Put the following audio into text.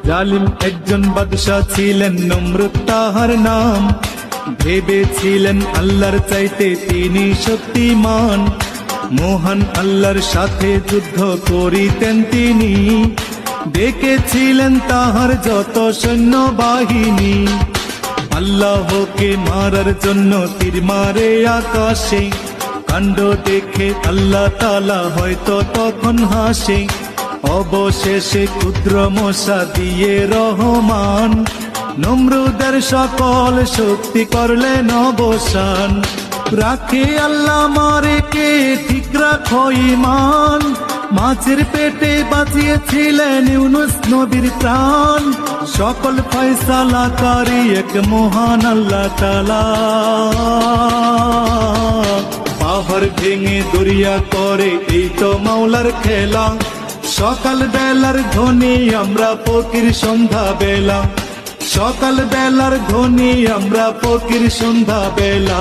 জালিম একজন বাদশা ছিলেন, নমরুদ তাহার নাম। ভেবেছিলেন আল্লাহর চাইতে তিনি শক্তিমান, মহান আল্লাহর সাথে যুদ্ধ করিতেন তিনি। ডেকেছিলেন তাহার যত সৈন্য বাহিনী, আল্লাহকে মারার জন্য তীর মারে আকাশে। কাণ্ড দেখে আল্লাহ তাআলা হয়তো তখন হাসে। অবশেষে ক্ষুদ্র মশা দিয়ে রহমান নমরুদের সকল শক্তি করলেন অবসান। রাখে আল্লাহ মারে কে, ঠিক রাখো ঈমান। মাছের পেটে বাঁচিয়েছিলেন ইউনুস নবীর প্রাণ। সকল ফয়সালাকারী এক মহান আল্লাহ তাআলা। পাহাড় ভেঙে দরিয়া করে এই তো মাওলার খেলা। সকাল বেলার ধ্বনি আমরা ফকির সন্ধ্যা বেলা, সকাল বেলার ধ্বনি আমরা ফকির সন্ধ্যা বেলা।